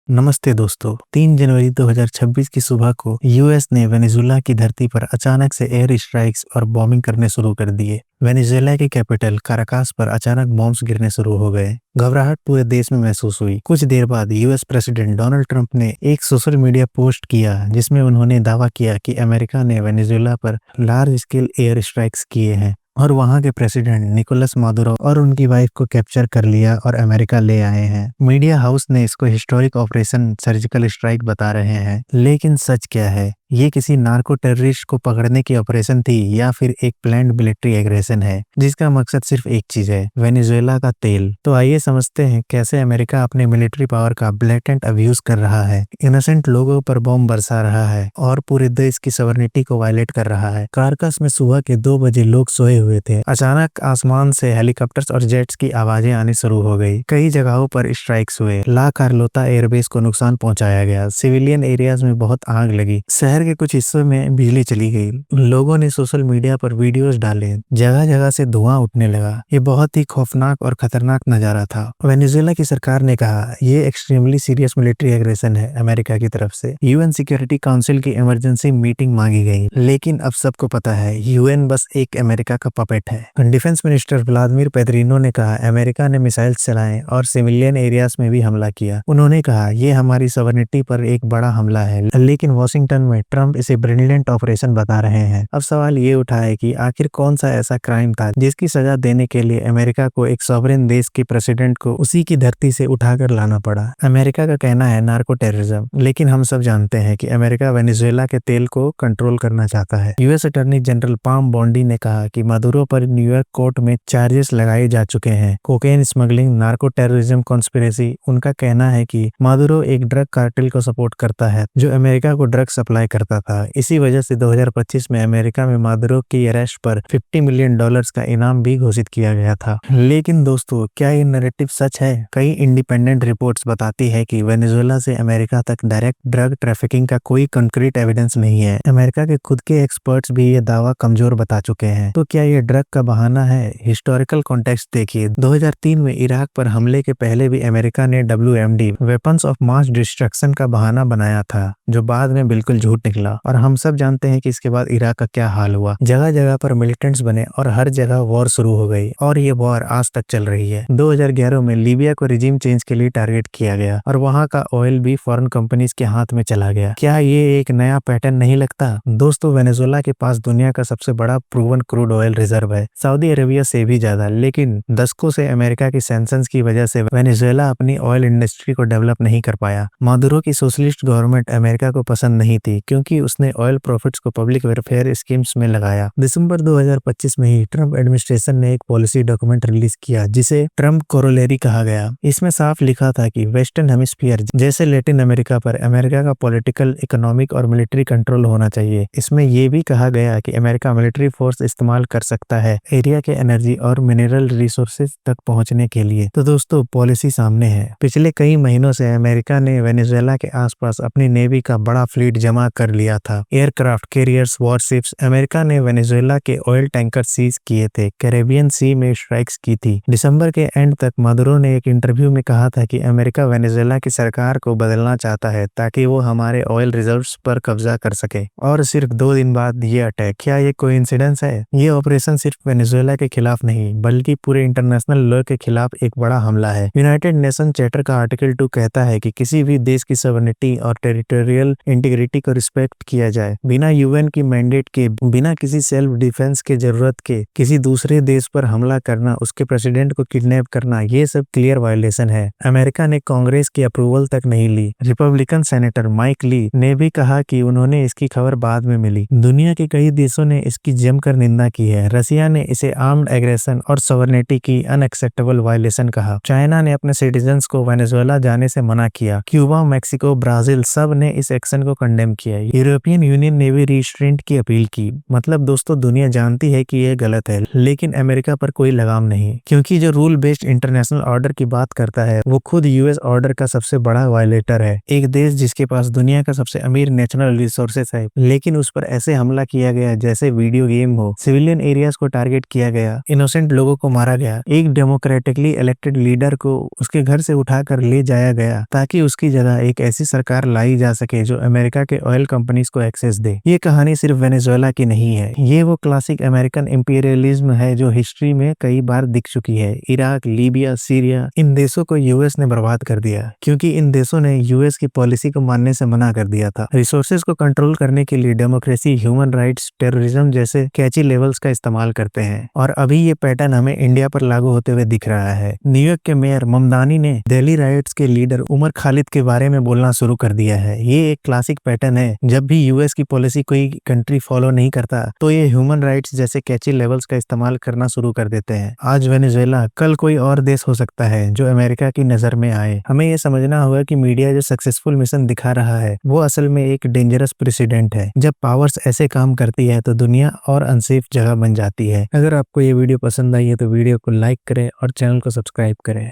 नमस्ते दोस्तों। 3 जनवरी 2026 की सुबह को यूएस ने वेनेजुएला की धरती पर अचानक से एयर स्ट्राइक्स और बॉम्बिंग करने शुरू कर दिए। वेनेजुएला की कैपिटल काराकास पर अचानक बॉम्ब्स गिरने शुरू हो गए। घबराहट पूरे देश में महसूस हुई। कुछ देर बाद यूएस प्रेसिडेंट डोनाल्ड ट्रंप ने एक सोशल मीडिया पोस्ट किया जिसमें उन्होंने दावा किया कि अमेरिका ने वेनेजुएला पर लार्ज स्केल एयर स्ट्राइक्स किए हैं और वहां के प्रेसिडेंट निकोलस मादुरो और उनकी वाइफ को कैप्चर कर लिया और अमेरिका ले आए हैं। मीडिया हाउस ने इसको हिस्टोरिक ऑपरेशन सर्जिकल स्ट्राइक बता रहे हैं, लेकिन सच क्या है? ये किसी नार्को टेररिस्ट को पकड़ने की ऑपरेशन थी या फिर एक प्लान्ड मिलिट्री एग्रेशन है जिसका मकसद सिर्फ एक चीज है, वेनेजुएला का तेल। तो आइए समझते हैं कैसे अमेरिका अपने मिलिट्री पावर का ब्लेटेंट अब्यूज कर रहा है, इनोसेंट लोगों पर बॉम्ब बरसा रहा है और पूरे देश की सॉवरेनिटी को वायलेट कर रहा है। कारकस में सुबह के 2 बजे लोग सोए हुए थे। अचानक आसमान से हेलीकॉप्टर्स और जेट्स की आवाजें आनी शुरू हो गई। कई जगहों पर स्ट्राइक्स हुए। ला कार्लोता एयरबेस को नुकसान पहुंचाया गया। सिविलियन एरियाज में बहुत आग लगी। शहर के कुछ हिस्सों में बिजली चली गई। लोगों ने सोशल मीडिया पर वीडियोस डाले। जगह जगह से धुआं उठने लगा। ये बहुत ही खौफनाक और खतरनाक नजारा था। वेनेजुएला की सरकार ने कहा ये एक्सट्रीमली सीरियस मिलिट्री एग्रेशन है अमेरिका की तरफ से। यूएन सिक्योरिटी काउंसिल की इमरजेंसी मीटिंग मांगी गई, लेकिन अब सबको पता है यूएन बस एक अमेरिका का पपेट है। डिफेंस मिनिस्टर व्लादिमीर पेद्रिनो ने कहा अमेरिका ने मिसाइल चलाए और सिविलियन एरियाज में भी हमला किया। उन्होंने कहा ये हमारी सॉवरेनिटी पर एक बड़ा हमला है, लेकिन वॉशिंगटन में ट्रंप इसे ब्रिलियंट ऑपरेशन बता रहे हैं। अब सवाल ये उठा है कि आखिर कौन सा ऐसा क्राइम था जिसकी सजा देने के लिए अमेरिका को एक सॉवरेन देश के प्रेसिडेंट को उसी की धरती से उठाकर लाना पड़ा। अमेरिका का कहना है नार्को टेररिज्म, लेकिन हम सब जानते हैं कि अमेरिका वेनेजुएला के तेल को कंट्रोल करना चाहता है। US attorney general Pam Bondi ने कहा कि मादुरो पर न्यूयॉर्क कोर्ट में चार्जेस लगाए जा चुके हैं। Cocaine smuggling, narco terrorism, conspiracy. उनका कहना है कि मादुरो एक ड्रग कार्टेल को सपोर्ट करता है जो अमेरिका को ड्रग सप्लाई करता था। इसी वजह से 2025 में अमेरिका में मादुरो की अरेस्ट पर $50 मिलियन का इनाम भी घोषित किया गया था। लेकिन दोस्तों, क्या ये नैरेटिव सच है? कई इंडिपेंडेंट रिपोर्ट्स बताती है कि वेनेजुएला से अमेरिका तक डायरेक्ट ड्रग ट्रैफिकिंग का कोई कंक्रीट एविडेंस नहीं है। अमेरिका के खुद के एक्सपर्ट्स भी ये दावा कमजोर बता चुके हैं। तो क्या ये ड्रग का बहाना है? हिस्टोरिकल कॉन्टेक्स्ट देखिए। 2003 में इराक पर हमले के पहले भी अमेरिका ने WMD weapons of mass destruction का बहाना बनाया था, जो बाद में बिल्कुल झूठ निकला। और हम सब जानते हैं कि इसके बाद इराक का क्या हाल हुआ। जगह जगह पर मिलिटेंट्स बने और हर जगह वॉर शुरू हो गई और ये वॉर आज तक चल रही है। 2011 में लीबिया को रिजीम चेंज के लिए टारगेट किया गया और वहां का ऑयल भी फॉरेन कंपनीज के हाथ में चला गया। क्या ये एक नया पैटर्न नहीं लगता? दोस्तों, वेनेजुएला के पास दुनिया का सबसे बड़ा प्रूवन क्रूड ऑयल रिजर्व है, सऊदी अरेबिया से भी ज्यादा। लेकिन दशकों से अमेरिका की सैंक्शंस की वजह से वेनेजुएला अपनी ऑयल इंडस्ट्री को डेवलप नहीं कर पाया। मादुरो की सोशलिस्ट गवर्नमेंट अमेरिका को पसंद नहीं थी क्योंकि उसने ऑयल प्रॉफिट्स को पब्लिक वेलफेयर स्कीम्स में लगाया। दिसंबर 2025 में ही ट्रंप एडमिनिस्ट्रेशन ने एक पॉलिसी डॉक्यूमेंट रिलीज किया जिसे ट्रंप कोरोलरी कहा गया। इसमें साफ लिखा था कि वेस्टर्न हेमिस्फीयर जैसे लैटिन अमेरिका पर अमेरिका का पॉलिटिकल, इकोनॉमिक और मिलिट्री कंट्रोल होना चाहिए। इसमें यह भी कहा गया कि अमेरिका मिलिट्री फोर्स इस्तेमाल कर सकता है एरिया के एनर्जी और मिनरल रिसोर्सेज तक पहुंचने के लिए। तो दोस्तों, पॉलिसी सामने है। पिछले कई महीनों से अमेरिका ने वेनेजुएला के आसपास अपनी नेवी का बड़ा फ्लीट जमा कर लिया था। Aircraft carriers, warships. अमेरिका ने वेनेजुएला के ऑयल टैंकर सीज किए थे, कैरेबियन सी में स्ट्राइक्स की थी। दिसंबर के एंड तक मादुरो ने एक इंटरव्यू में कहा था कि अमेरिका वेनेजुएला की सरकार को बदलना चाहता है ताकि वो हमारे ऑयल रिजर्व्स पर कब्जा कर सके। और सिर्फ 2 दिन बाद ये अटैक। क्या ये कोइंसिडेंस है? ये ऑपरेशन सिर्फ वेनेजुएला के खिलाफ नहीं बल्कि पूरे इंटरनेशनल लॉ के खिलाफ एक बड़ा हमला है। यूनाइटेड नेशन चार्टर का आर्टिकल 2 कहता है कि किसी भी देश की सॉवरेनिटी और टेरिटोरियल इंटीग्रिटी को रिस्पेक्ट किया जाए। बिना यूएन की मैंडेट के, बिना किसी सेल्फ डिफेंस के जरूरत के किसी दूसरे देश पर हमला करना, उसके प्रेसिडेंट को किडनैप करना, ये सब क्लियर वायलेशन है। अमेरिका ने कांग्रेस की अप्रूवल तक नहीं ली। रिपब्लिकन सेनेटर माइक ली ने भी कहा कि उन्होंने इसकी खबर बाद में मिली। दुनिया के कई देशों ने इसकी जमकर निंदा की है। रसिया ने इसे आर्म्ड एग्रेशन और सॉवरेनिटी की अनएक्सेप्टेबल वायलेशन कहा। चाइना ने अपने सिटीजन्स को वेनेजुएला जाने से मना किया। क्यूबा, मैक्सिको, ब्राजील सब ने इस एक्शन को कंडेम किया। यूरोपियन यूनियन ने भी रिस्ट्रेंट की अपील की। मतलब दोस्तों, दुनिया जानती है कि यह गलत है, लेकिन अमेरिका पर कोई लगाम नहीं, क्योंकि जो रूल बेस्ड इंटरनेशनल ऑर्डर की बात करता है वो खुद यूएस ऑर्डर का सबसे बड़ा वायलेटर है। एक देश जिसके पास दुनिया का सबसे अमीर नेचुरल रिसोर्सेस है, लेकिन उस पर ऐसे हमला किया गया जैसे वीडियो गेम हो। सिविलियन एरियाज को टारगेट किया गया, इनोसेंट लोगों को मारा गया, एक डेमोक्रेटिकली इलेक्टेड लीडर को उसके घर से उठाकर ले जाया गया ताकि उसकी जगह एक ऐसी सरकार लाई जा सके जो अमेरिका के ऑयल कंपनीज को एक्सेस दे। ये कहानी सिर्फ वेनेजुएला की नहीं है, ये वो क्लासिक अमेरिकन इंपीरियलिज्म है जो हिस्ट्री में कई बार दिख चुकी है। इराक, लीबिया, सीरिया, इन देशों को यूएस ने बर्बाद कर दिया क्योंकि इन देशों ने यूएस की पॉलिसी को मानने से मना कर दिया था। रिसोर्सेज को कंट्रोल करने के लिए डेमोक्रेसी, ह्यूमन राइट्स, टेररिज्म जैसे कैची लेवल्स का इस्तेमाल करते हैं और अभी ये पैटर्न हमें इंडिया पर लागू होते हुए दिख रहा है। न्यूयॉर्क के मेयर ममदानी ने दिल्ली राइट्स के लीडर उमर खालिद के बारे में बोलना शुरू कर दिया है। ये एक क्लासिक पैटर्न है, जब भी यूएस की पॉलिसी कोई कंट्री फॉलो नहीं करता तो ये ह्यूमन राइट्स जैसे कैची लेवल्स का इस्तेमाल करना शुरू कर देते हैं। आज वेनेजुएला, कल कोई और देश हो सकता है जो अमेरिका की नजर में आए। हमें ये समझना होगा कि मीडिया जो सक्सेसफुल मिशन दिखा रहा है वो असल में एक डेंजरस प्रेसिडेंट है। जब पावर्स ऐसे काम करती है तो दुनिया और अनसेफ जगह बन जाती है। अगर आपको ये वीडियो पसंद आई है तो वीडियो को लाइक करें और चैनल को सब्सक्राइब करें।